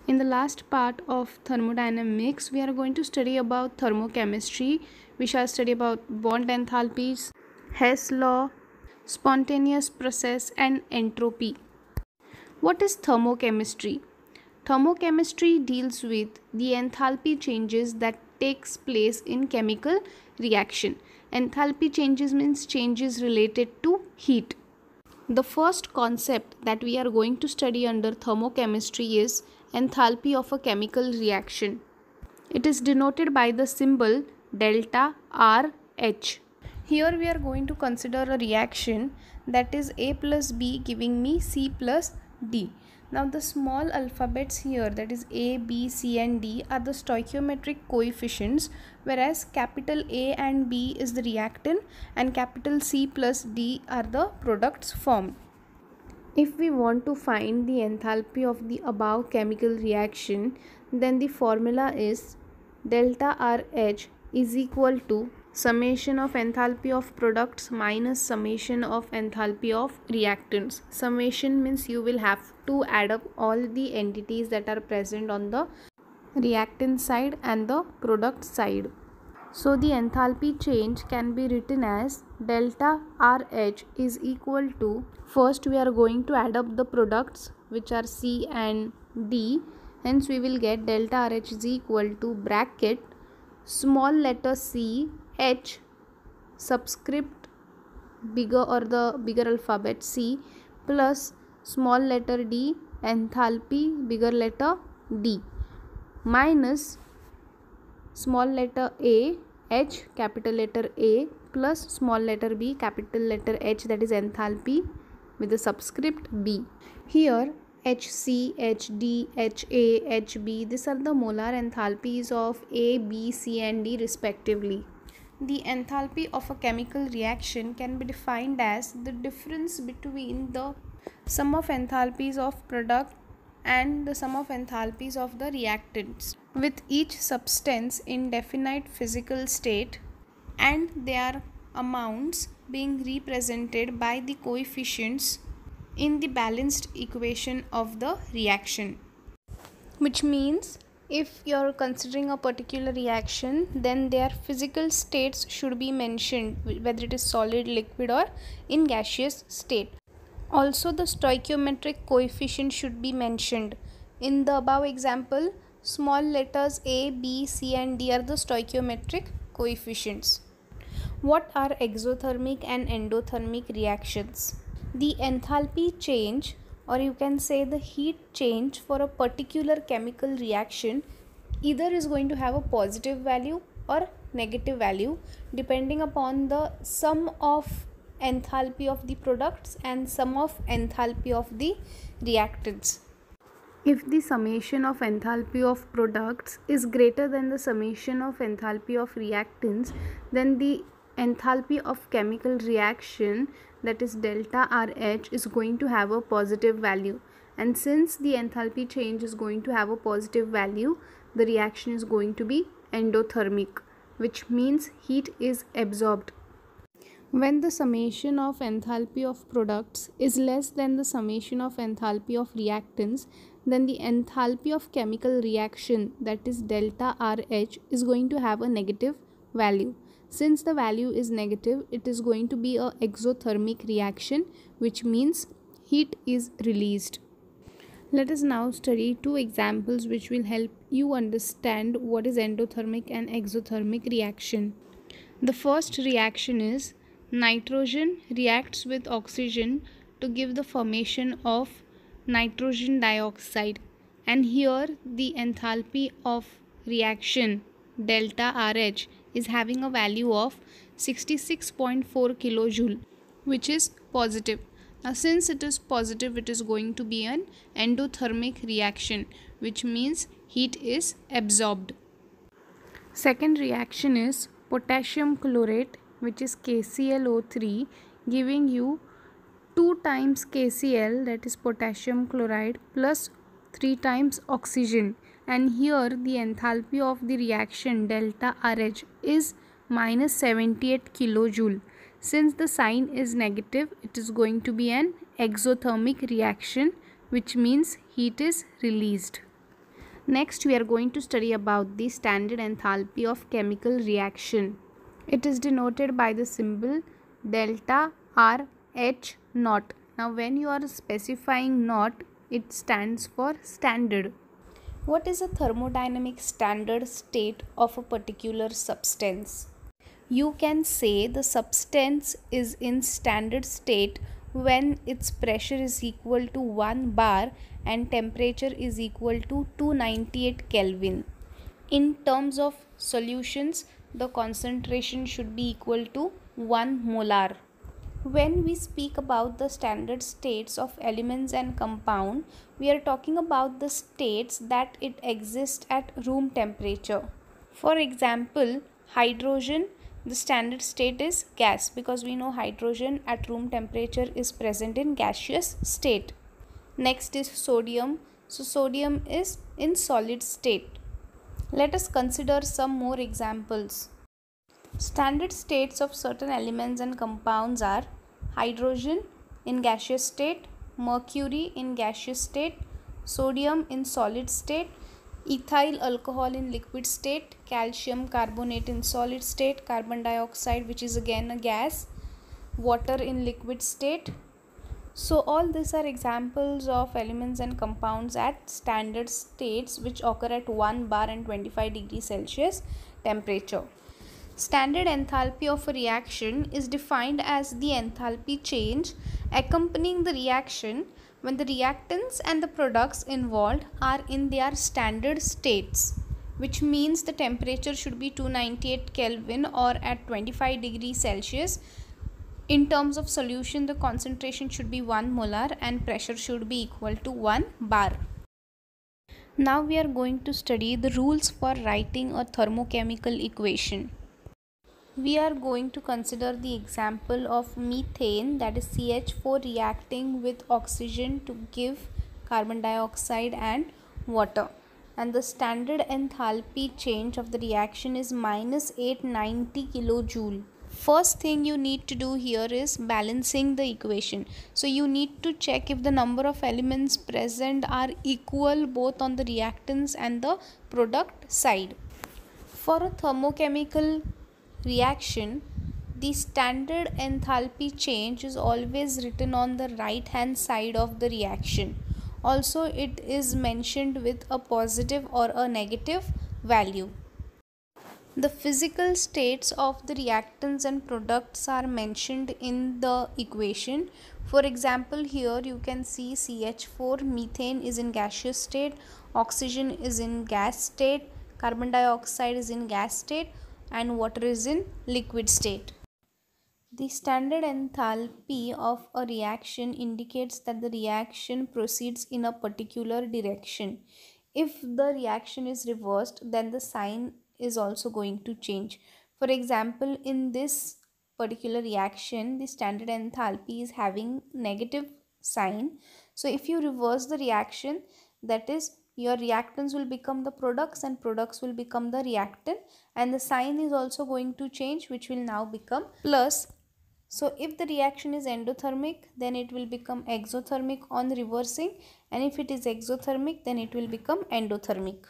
In the last part of thermodynamics, we are going to study about thermochemistry. We shall study about bond enthalpies, Hess law, spontaneous process, and entropy. What is thermochemistry? Thermochemistry deals with the enthalpy changes that takes place in chemical reaction. Enthalpy changes means changes related to heat. The first concept that we are going to study under thermochemistry is enthalpy of a chemical reaction. It is denoted by the symbol delta RH. Here we are going to consider a reaction that is A plus B giving me C plus D. Now the small alphabets here, that is A, B, C and D, are the stoichiometric coefficients, whereas capital A and B is the reactant and capital C plus D are the products formed. If we want to find the enthalpy of the above chemical reaction, then the formula is delta RH is equal to summation of enthalpy of products minus summation of enthalpy of reactants. Summation means you will have to add up all the entities that are present on the reactant side and the product side. So the enthalpy change can be written as delta RH is equal to, first we are going to add up the products which are C and D, hence we will get delta RH is equal to bracket small letter C H subscript bigger or the bigger alphabet C plus small letter D enthalpy bigger letter D minus small letter A H capital letter A plus small letter B capital letter H, that is enthalpy with the subscript B. Here HC, HD, HA, HB, these are the molar enthalpies of A, B, C and D respectively. The enthalpy of a chemical reaction can be defined as the difference between the sum of enthalpies of product and the sum of enthalpies of the reactants, with each substance in definite physical state and their amounts being represented by the coefficients in the balanced equation of the reaction. Which means if you are considering a particular reaction, then their physical states should be mentioned, whether it is solid, liquid or in gaseous state. Also the stoichiometric coefficient should be mentioned. In the above example, small letters A, B, C and D are the stoichiometric coefficients. What are exothermic and endothermic reactions? The enthalpy change, or you can say the heat change for a particular chemical reaction, either is going to have a positive value or negative value depending upon the sum of enthalpy of the products and sum of enthalpy of the reactants. If the summation of enthalpy of products is greater than the summation of enthalpy of reactants, then the enthalpy of chemical reaction, that is delta RH, is going to have a positive value, and since the enthalpy change is going to have a positive value, the reaction is going to be endothermic, which means heat is absorbed. When the summation of enthalpy of products is less than the summation of enthalpy of reactants, then the enthalpy of chemical reaction, that is delta RH, is going to have a negative value. Since the value is negative, it is going to be an exothermic reaction, which means heat is released. Let us now study two examples which will help you understand what is endothermic and exothermic reaction. The first reaction is nitrogen reacts with oxygen to give the formation of nitrogen dioxide, and here the enthalpy of reaction delta RH is having a value of 66.4 kilojoule, which is positive. Now since it is positive, it is going to be an endothermic reaction, which means heat is absorbed. Second reaction is potassium chlorate, which is KClO3, giving you 2 times KCl, that is potassium chloride, plus 3 times oxygen, and here the enthalpy of the reaction delta RH is minus 78 kilojoule. Since the sign is negative, it is going to be an exothermic reaction, which means heat is released. Next, we are going to study about the standard enthalpy of chemical reaction. It is denoted by the symbol delta RH naught. Now, when you are specifying naught, it stands for standard. What is a thermodynamic standard state of a particular substance? You can say the substance is in standard state when its pressure is equal to 1 bar and temperature is equal to 298 Kelvin. In terms of solutions, the concentration should be equal to 1 molar. When we speak about the standard states of elements and compound, we are talking about the states that it exists at room temperature. For example, hydrogen, the standard state is gas, because we know hydrogen at room temperature is present in gaseous state. Next is sodium. So sodium is in solid state. Let us consider some more examples. Standard states of certain elements and compounds are hydrogen in gaseous state, mercury in gaseous state, sodium in solid state, ethyl alcohol in liquid state, calcium carbonate in solid state, carbon dioxide, which is again a gas, water in liquid state. So all these are examples of elements and compounds at standard states which occur at 1 bar and 25 degrees Celsius temperature. Standard enthalpy of a reaction is defined as the enthalpy change accompanying the reaction when the reactants and the products involved are in their standard states, which means the temperature should be 298 Kelvin or at 25 degrees Celsius. In terms of solution, the concentration should be 1 molar and pressure should be equal to 1 bar. Now we are going to study the rules for writing a thermochemical equation. We are going to consider the example of methane, that is CH4 reacting with oxygen to give carbon dioxide and water. And the standard enthalpy change of the reaction is minus 890 kilojoule. First thing you need to do here is balancing the equation. So you need to check if the number of elements present are equal both on the reactants and the product side. For a thermochemical reaction, the standard enthalpy change is always written on the right hand side of the reaction. Also, it is mentioned with a positive or a negative value. The physical states of the reactants and products are mentioned in the equation. For example, here you can see CH4, methane is in gaseous state, oxygen is in gas state, carbon dioxide is in gas state, and water is in liquid state. The standard enthalpy of a reaction indicates that the reaction proceeds in a particular direction. If the reaction is reversed, then the sign is also going to change. For example, in this particular reaction, the standard enthalpy is having negative sign. So if you reverse the reaction, that is, your reactants will become the products and products will become the reactant, and the sign is also going to change, which will now become plus. So if the reaction is endothermic, then it will become exothermic on reversing, and if it is exothermic, then it will become endothermic.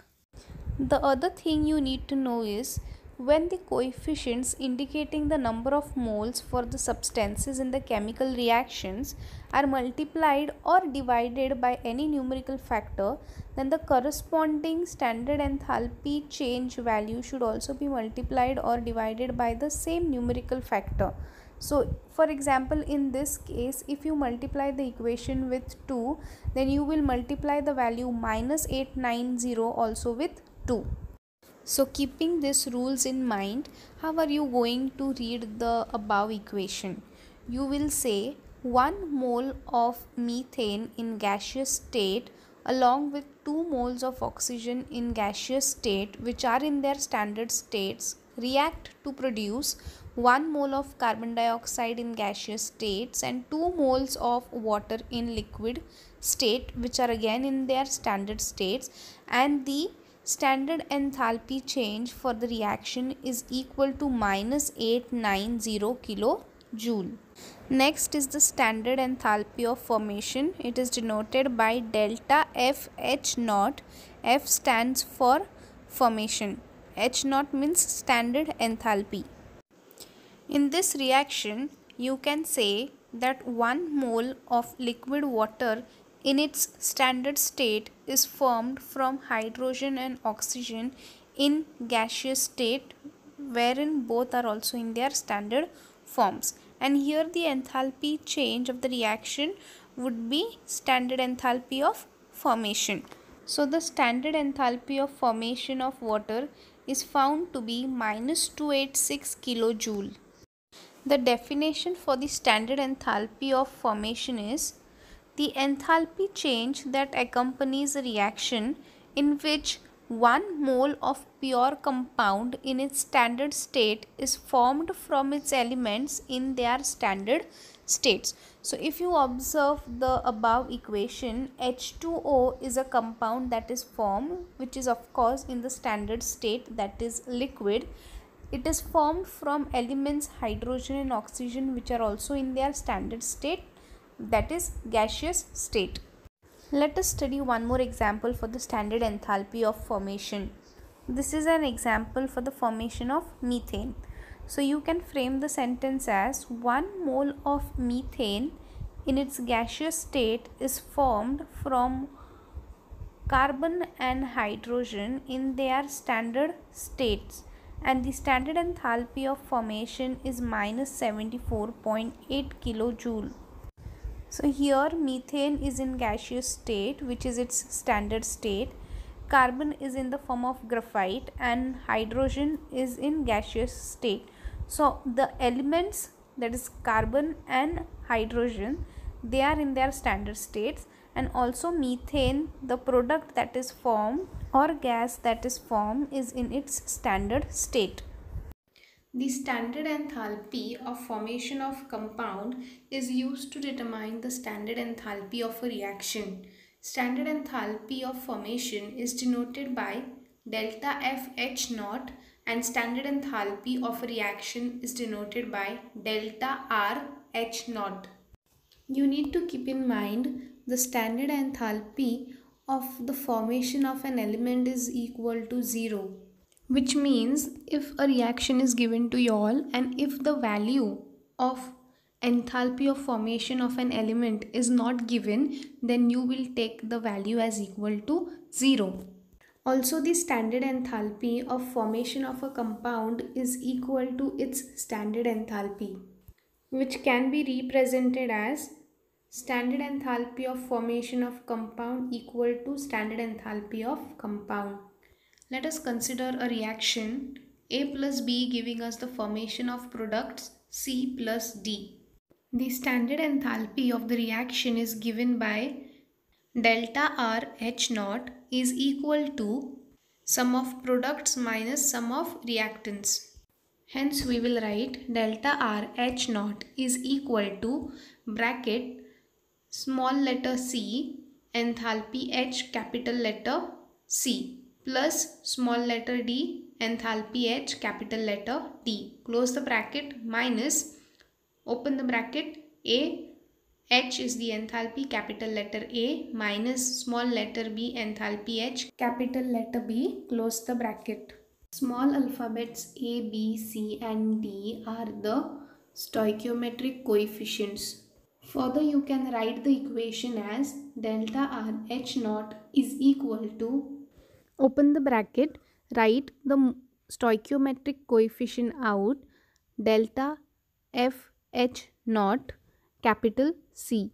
The other thing you need to know is when the coefficients indicating the number of moles for the substances in the chemical reactions are multiplied or divided by any numerical factor, then the corresponding standard enthalpy change value should also be multiplied or divided by the same numerical factor. So for example, in this case, if you multiply the equation with 2, then you will multiply the value minus 890 also with 2. So keeping these rules in mind, how are you going to read the above equation? You will say 1 mole of methane in gaseous state along with 2 moles of oxygen in gaseous state, which are in their standard states, react to produce 1 mole of carbon dioxide in gaseous states and 2 moles of water in liquid state, which are again in their standard states, and the standard enthalpy change for the reaction is equal to minus 890 kilojoule. joule. Next is the standard enthalpy of formation. It is denoted by delta F H naught. F stands for formation. H naught means standard enthalpy. In this reaction, you can say that 1 mole of liquid water in its standard state is formed from hydrogen and oxygen in gaseous state, wherein both are also in their standard forms. And here the enthalpy change of the reaction would be standard enthalpy of formation. So the standard enthalpy of formation of water is found to be minus 286 kilojoule. The definition for the standard enthalpy of formation is the enthalpy change that accompanies a reaction in which 1 mole of pure compound in its standard state is formed from its elements in their standard states. So if you observe the above equation, H2O is a compound that is formed, which is of course in the standard state, that is liquid. It is formed from elements hydrogen and oxygen, which are also in their standard state, that is gaseous state. Let us study one more example for the standard enthalpy of formation. This is an example for the formation of methane. So you can frame the sentence as 1 mole of methane in its gaseous state is formed from carbon and hydrogen in their standard states, and the standard enthalpy of formation is minus 74.8 kilojoule. So here methane is in gaseous state, which is its standard state. Carbon is in the form of graphite and hydrogen is in gaseous state. So the elements, that is carbon and hydrogen, they are in their standard states, and also methane, the product that is formed or gas that is formed, is in its standard state. The standard enthalpy of formation of compound is used to determine the standard enthalpy of a reaction. Standard enthalpy of formation is denoted by delta F H naught, and standard enthalpy of a reaction is denoted by delta R H naught. You need to keep in mind the standard enthalpy of the formation of an element is equal to 0. Which means if a reaction is given to you all and if the value of enthalpy of formation of an element is not given, then you will take the value as equal to 0. Also, the standard enthalpy of formation of a compound is equal to its standard enthalpy, which can be represented as standard enthalpy of formation of compound equal to standard enthalpy of compound. Let us consider a reaction A plus B giving us the formation of products C plus D. The standard enthalpy of the reaction is given by delta R H naught is equal to sum of products minus sum of reactants. Hence we will write delta R H naught is equal to bracket small letter c enthalpy H capital letter C plus small letter d enthalpy H capital letter D, close the bracket, minus open the bracket A, H is the enthalpy capital letter A, minus small letter b enthalpy H capital letter B, close the bracket. Small alphabets A, B, C and D are the stoichiometric coefficients. Further, you can write the equation as delta R H naught is equal to, open the bracket, write the stoichiometric coefficient out, delta F H naught capital C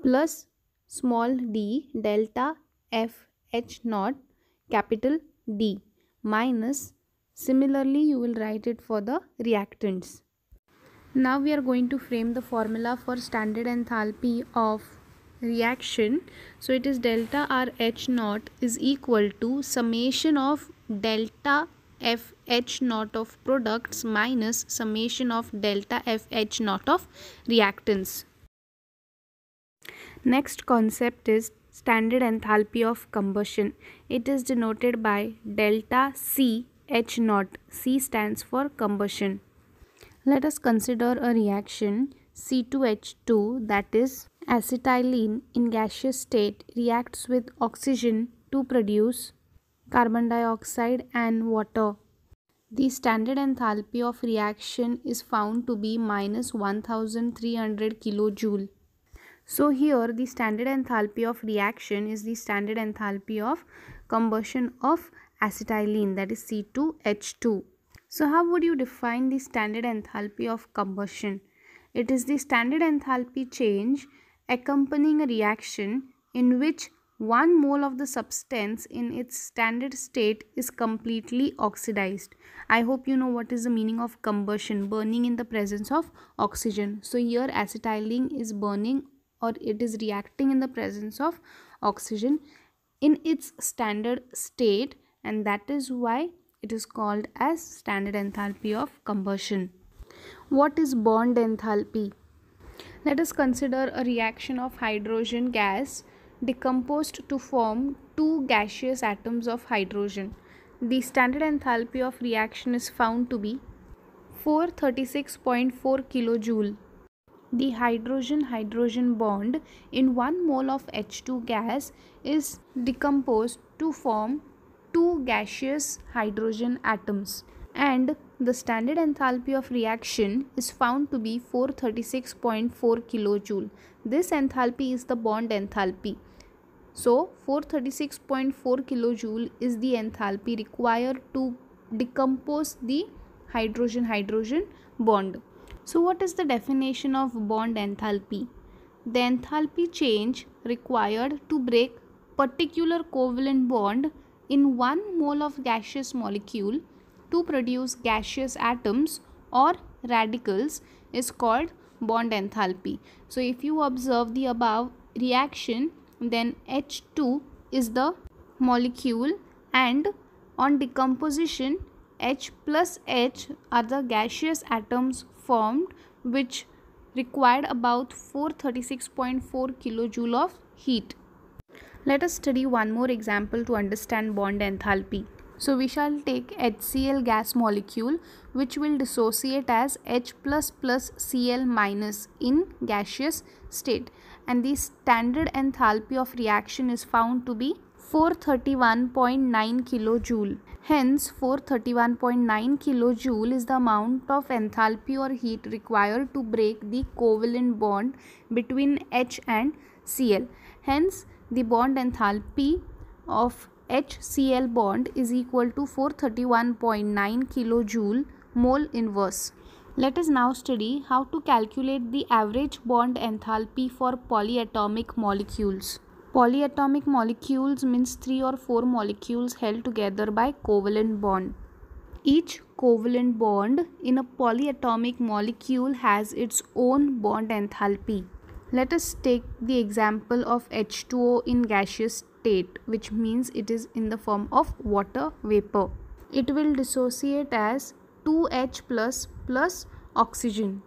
plus small d delta F H naught capital D, minus, similarly you will write it for the reactants. Now we are going to frame the formula for standard enthalpy of reaction. So it is delta R H naught is equal to summation of delta F H naught of products minus summation of delta F H naught of reactants. Next concept is standard enthalpy of combustion. It is denoted by delta C H naught. C stands for combustion. Let us consider a reaction C2H2, that is acetylene in gaseous state, reacts with oxygen to produce carbon dioxide and water. The standard enthalpy of reaction is found to be minus 1300 kilojoule. So here the standard enthalpy of reaction is the standard enthalpy of combustion of acetylene, that is C2H2. So how would you define the standard enthalpy of combustion? It is the standard enthalpy change accompanying a reaction in which 1 mole of the substance in its standard state is completely oxidized. I hope you know what is the meaning of combustion, burning in the presence of oxygen. So here acetylene is burning, or it is reacting in the presence of oxygen in its standard state, and that is why it is called as standard enthalpy of combustion. What is bond enthalpy? Let us consider a reaction of hydrogen gas decomposed to form two gaseous atoms of hydrogen. The standard enthalpy of reaction is found to be 436.4 kilojoule. The hydrogen-hydrogen bond in 1 mole of H2 gas is decomposed to form two gaseous hydrogen atoms, and the standard enthalpy of reaction is found to be 436.4 kilojoule. This enthalpy is the bond enthalpy. So 436.4 kilojoule is the enthalpy required to decompose the hydrogen-hydrogen bond. So what is the definition of bond enthalpy? The enthalpy change required to break particular covalent bond in 1 mole of gaseous molecule to produce gaseous atoms or radicals is called bond enthalpy. So if you observe the above reaction, then H2 is the molecule, and on decomposition H plus H are the gaseous atoms formed, which required about 436.4 kilojoule of heat. Let us study one more example to understand bond enthalpy. So we shall take HCl gas molecule, which will dissociate as H plus plus Cl minus in gaseous state, and the standard enthalpy of reaction is found to be 431.9 kilojoule. Hence 431.9 kilojoule is the amount of enthalpy or heat required to break the covalent bond between H and Cl. Hence the bond enthalpy of HCl bond is equal to 431.9 kilojoule mole inverse. Let us now study how to calculate the average bond enthalpy for polyatomic molecules. Polyatomic molecules means 3 or 4 molecules held together by covalent bond. Each covalent bond in a polyatomic molecule has its own bond enthalpy. Let us take the example of H2O in gaseous state, which means it is in the form of water vapor. It will dissociate as 2H plus oxygen.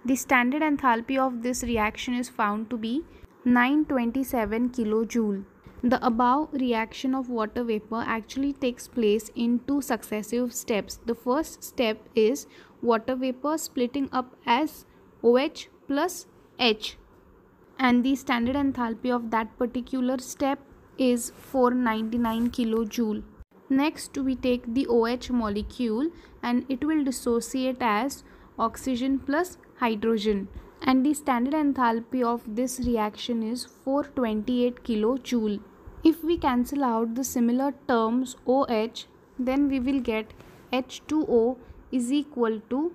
The standard enthalpy of this reaction is found to be 927 kilojoule. The above reaction of water vapor actually takes place in two successive steps. The first step is water vapor splitting up as OH plus H, and the standard enthalpy of that particular step is 499 kilojoule. Next we take the OH molecule and it will dissociate as oxygen plus hydrogen, and the standard enthalpy of this reaction is 428 kilojoule. If we cancel out the similar terms OH, then we will get H2O is equal to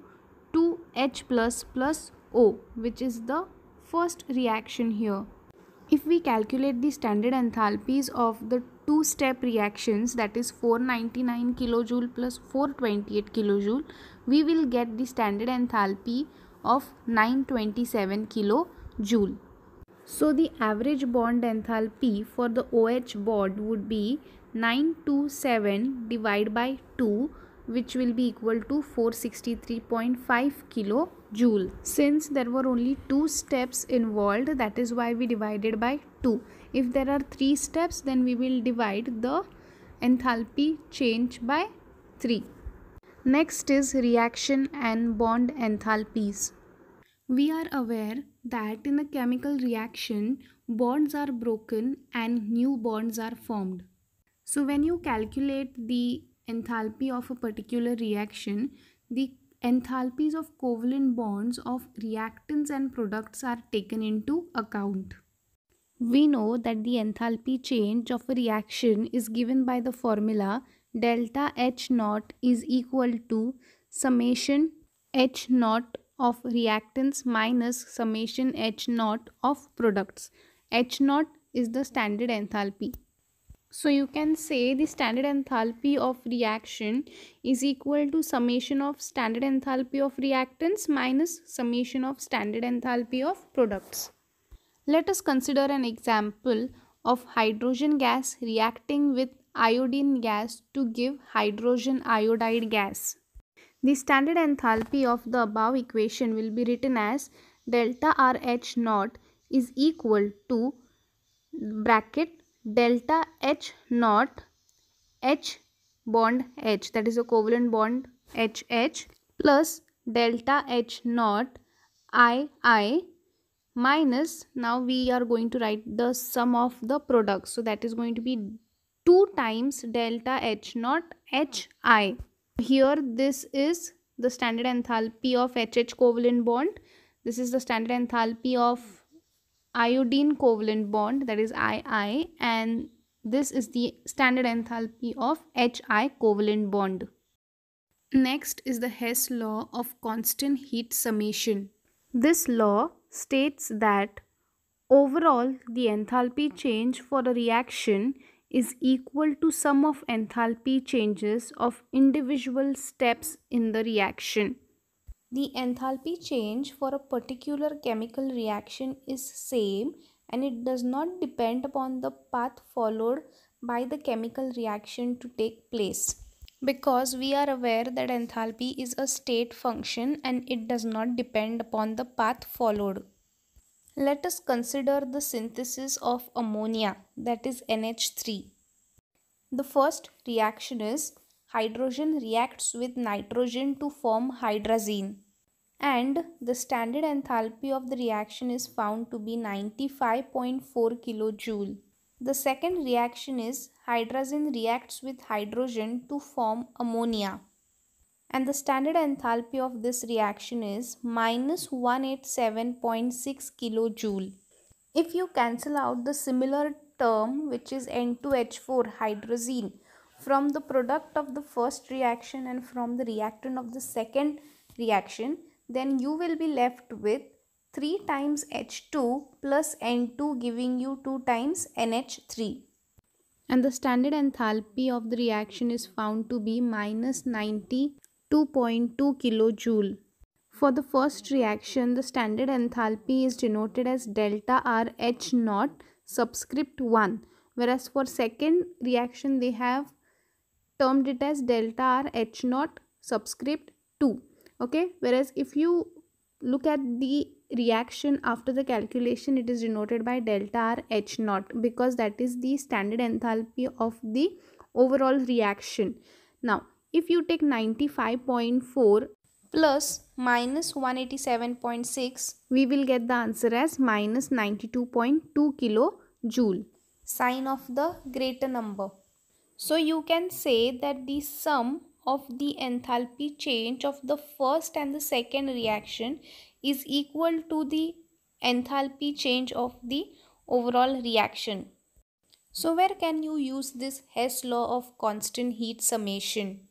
2H plus O, which is the first reaction here. If we calculate the standard enthalpies of the two-step reactions, that is 499 kilojoule plus 428 kilojoule, we will get the standard enthalpy of 927 kilojoule. So the average bond enthalpy for the OH bond would be 927 divided by 2, which will be equal to 463.5 kilojoule. Since there were only 2 steps involved, that is why we divided by 2. If there are 3 steps, then we will divide the enthalpy change by 3. Next is reaction and bond enthalpies. We are aware that in a chemical reaction, bonds are broken and new bonds are formed. So when you calculate the enthalpy of a particular reaction, the enthalpies of covalent bonds of reactants and products are taken into account. We know that the enthalpy change of a reaction is given by the formula delta H naught is equal to summation H naught of reactants minus summation H naught of products. H naught is the standard enthalpy. So you can say the standard enthalpy of reaction is equal to summation of standard enthalpy of reactants minus summation of standard enthalpy of products. Let us consider an example of hydrogen gas reacting with iodine gas to give hydrogen iodide gas. The standard enthalpy of the above equation will be written as delta RH naught is equal to bracket delta H naught H bond H, that is a covalent bond HH, plus delta H naught II minus, now we are going to write the sum of the products, so that is going to be 2 times delta H naught HI. Here this is the standard enthalpy of HH covalent bond, this is the standard enthalpy of iodine covalent bond, that is II, and this is the standard enthalpy of HI covalent bond. Next is the Hess law of constant heat summation. This law states that overall the enthalpy change for a reaction is equal to sum of enthalpy changes of individual steps in the reaction. The enthalpy change for a particular chemical reaction is same and it does not depend upon the path followed by the chemical reaction to take place, because we are aware that enthalpy is a state function and it does not depend upon the path followed. Let us consider the synthesis of ammonia, that is NH3. The first reaction is hydrogen reacts with nitrogen to form hydrazine, and the standard enthalpy of the reaction is found to be 95.4 kilojoule. The second reaction is hydrazine reacts with hydrogen to form ammonia, and the standard enthalpy of this reaction is minus 187.6 kilojoule. If you cancel out the similar term, which is N2H4 hydrazine, from the product of the first reaction and from the reactant of the second reaction, then you will be left with 3 times H2 plus N2, giving you 2 times NH3. And the standard enthalpy of the reaction is found to be minus 92.2 kilojoule. For the first reaction, the standard enthalpy is denoted as delta RH naught subscript 1, whereas for second reaction they have termed it as delta RH naught subscript 2. Okay, whereas if you look at the reaction after the calculation, it is denoted by delta RH naught, because that is the standard enthalpy of the overall reaction. Now if you take 95.4 plus minus 187.6, we will get the answer as minus 92.2 kilojoule, sign of the greater number. So you can say that the sum of the enthalpy change of the first and the second reaction is equal to the enthalpy change of the overall reaction. So where can you use this Hess law of constant heat summation?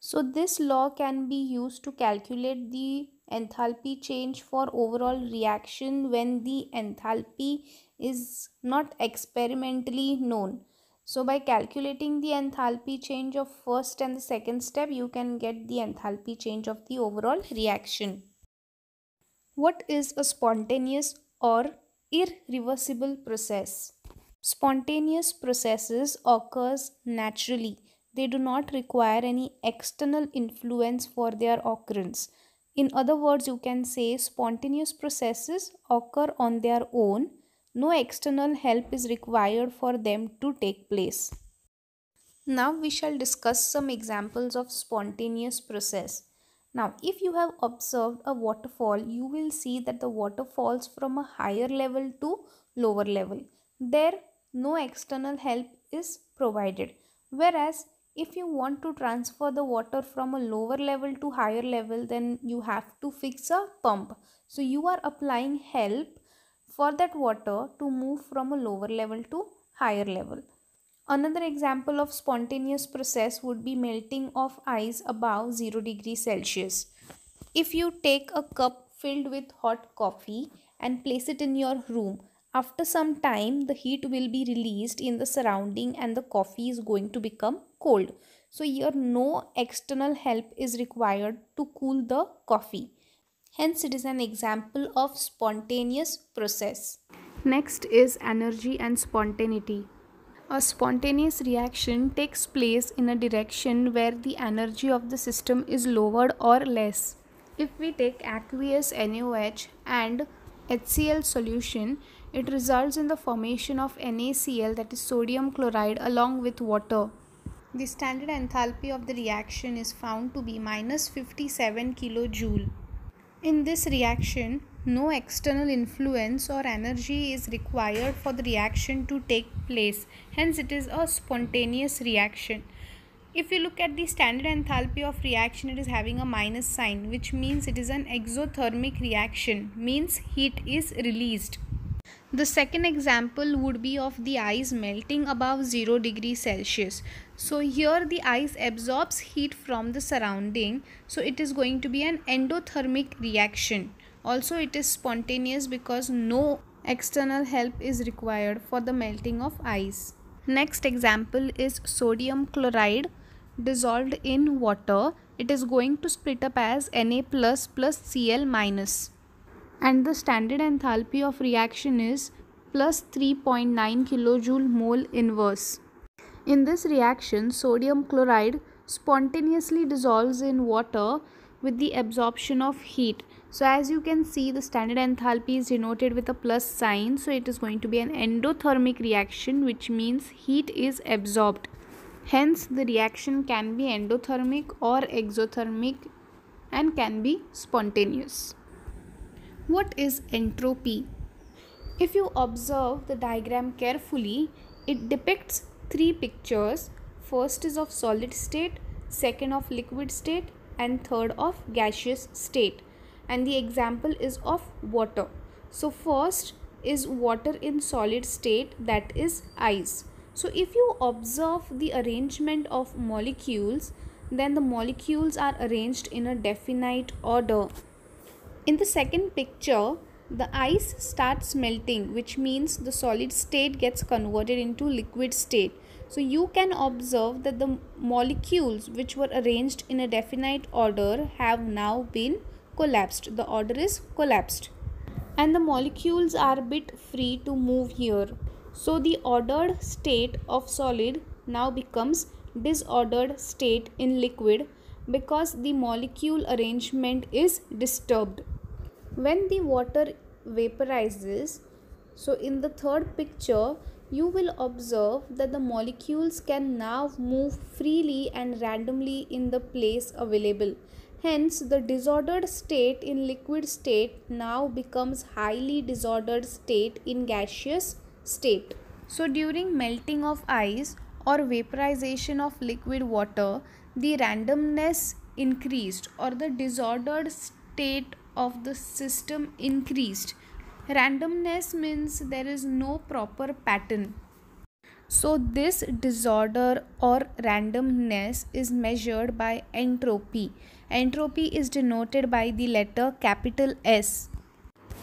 So this law can be used to calculate the enthalpy change for overall reaction when the enthalpy is not experimentally known. So by calculating the enthalpy change of first and the second step, you can get the enthalpy change of the overall reaction. What is a spontaneous or irreversible process? Spontaneous processes occurs naturally. They do not require any external influence for their occurrence. In other words, you can say spontaneous processes occur on their own. No external help is required for them to take place. Now we shall discuss some examples of spontaneous process. Now, if you have observed a waterfall, you will see that the water falls from a higher level to lower level. There, no external help is provided. Whereas, if you want to transfer the water from a lower level to higher level, then you have to fix a pump. So, you are applying help for that water to move from a lower level to higher level. Another example of spontaneous process would be melting of ice above 0 degrees Celsius. If you take a cup filled with hot coffee and place it in your room, after some time the heat will be released in the surrounding and the coffee is going to become cold. So here no external help is required to cool the coffee. Hence it is an example of spontaneous process. Next is energy and spontaneity. A spontaneous reaction takes place in a direction where the energy of the system is lowered or less. If we take aqueous NaOH and HCl solution, it results in the formation of NaCl, that is sodium chloride, along with water. The standard enthalpy of the reaction is found to be minus 57 kJ. In this reaction, no external influence or energy is required for the reaction to take place. Hence, it is a spontaneous reaction. If you look at the standard enthalpy of reaction, it is having a minus sign, which means it is an exothermic reaction, means heat is released. The second example would be of the ice melting above 0 degrees Celsius. So here the ice absorbs heat from the surrounding. So it is going to be an endothermic reaction. Also it is spontaneous because no external help is required for the melting of ice. Next example is sodium chloride dissolved in water. It is going to split up as Na plus Cl minus. And the standard enthalpy of reaction is plus 3.9 kilojoule mole inverse. In this reaction, sodium chloride spontaneously dissolves in water with the absorption of heat. So as you can see, the standard enthalpy is denoted with a plus sign. So it is going to be an endothermic reaction, which means heat is absorbed. Hence the reaction can be endothermic or exothermic and can be spontaneous. What is entropy? If you observe the diagram carefully, it depicts three pictures. First is of solid state, second of liquid state, and third of gaseous state. And the example is of water. So first is water in solid state, that is ice. So if you observe the arrangement of molecules, then the molecules are arranged in a definite order. In the second picture, the ice starts melting, which means the solid state gets converted into liquid state. So you can observe that the molecules which were arranged in a definite order have now been collapsed. The order is collapsed. And the molecules are a bit free to move here. So the ordered state of solid now becomes disordered state in liquid because the molecule arrangement is disturbed. When the water vaporizes, so in the third picture, you will observe that the molecules can now move freely and randomly in the place available. Hence, the disordered state in liquid state now becomes highly disordered state in gaseous state. So, during melting of ice or vaporization of liquid water, the randomness increased or the disordered state of the system increased. Randomness means there is no proper pattern. So this disorder or randomness is measured by entropy. Entropy is denoted by the letter capital S.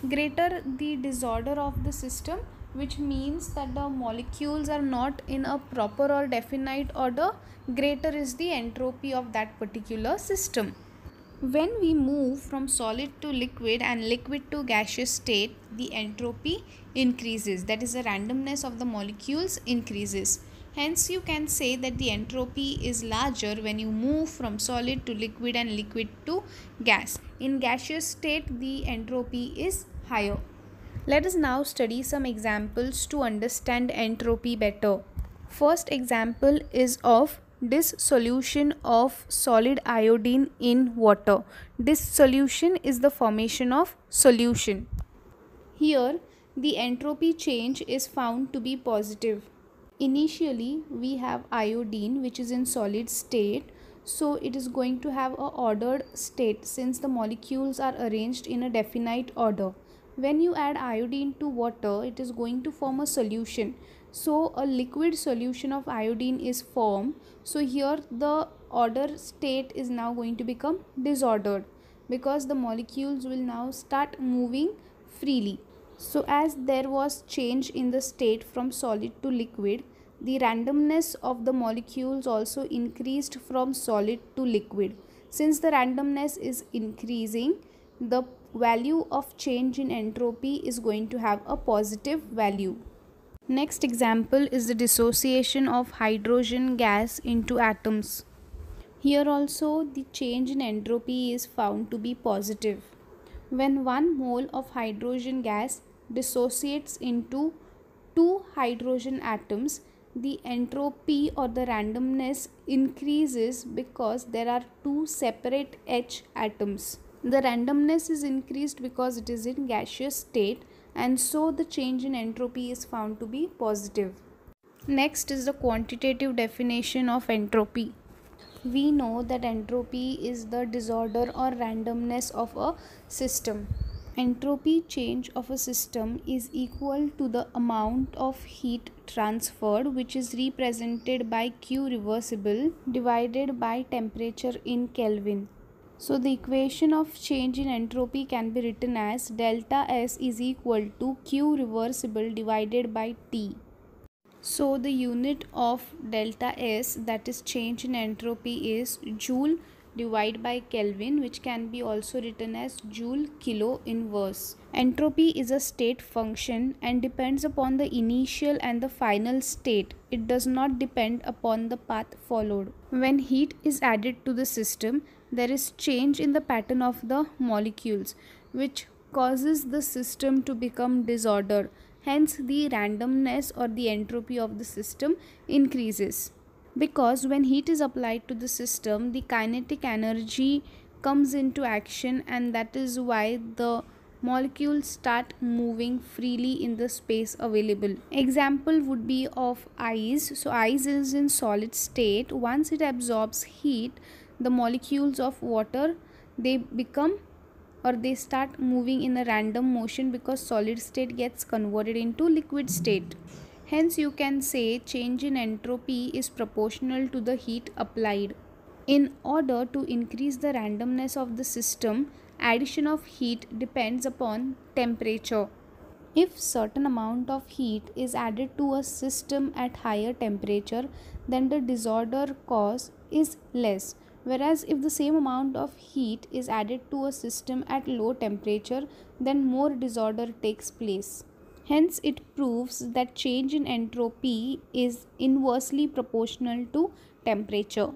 Greater the disorder of the system, which means that the molecules are not in a proper or definite order, greater is the entropy of that particular system. When we move from solid to liquid and liquid to gaseous state, the entropy increases. That is, the randomness of the molecules increases. Hence, you can say that the entropy is larger when you move from solid to liquid and liquid to gas. In gaseous state, the entropy is higher. Let us now study some examples to understand entropy better. First example is of dissolution of solid iodine in water. Dissolution is the formation of solution. Here, the entropy change is found to be positive. Initially, we have iodine which is in solid state, so it is going to have a ordered state since the molecules are arranged in a definite order. When you add iodine to water, it is going to form a solution. So a liquid solution of iodine is formed. So here the order state is now going to become disordered because the molecules will now start moving freely. So as there was change in the state from solid to liquid, the randomness of the molecules also increased from solid to liquid. Since the randomness is increasing, the value of change in entropy is going to have a positive value. Next example is the dissociation of hydrogen gas into atoms. Here also the change in entropy is found to be positive. When 1 mole of hydrogen gas dissociates into 2 hydrogen atoms, the entropy or the randomness increases because there are 2 separate H atoms. The randomness is increased because it is in gaseous state, and so the change in entropy is found to be positive. Next is the quantitative definition of entropy. We know that entropy is the disorder or randomness of a system. Entropy change of a system is equal to the amount of heat transferred, which is represented by Q reversible divided by temperature in Kelvin. So the equation of change in entropy can be written as delta S is equal to Q reversible divided by T. So the unit of delta S, that is change in entropy, is Joule divided by Kelvin, which can be also written as Joule kilo inverse. Entropy is a state function and depends upon the initial and the final state. It does not depend upon the path followed. When heat is added to the system, there is change in the pattern of the molecules, which causes the system to become disordered. Hence, the randomness or the entropy of the system increases. Because when heat is applied to the system, the kinetic energy comes into action, and that is why the molecules start moving freely in the space available. Example would be of ice. So ice is in solid state. Once it absorbs heat, the molecules of water, they start moving in a random motion because solid state gets converted into liquid state. Hence you can say change in entropy is proportional to the heat applied. In order to increase the randomness of the system, addition of heat depends upon temperature. If certain amount of heat is added to a system at higher temperature, then the disorder cause is less. Whereas if the same amount of heat is added to a system at low temperature, then more disorder takes place. Hence, it proves that change in entropy is inversely proportional to temperature.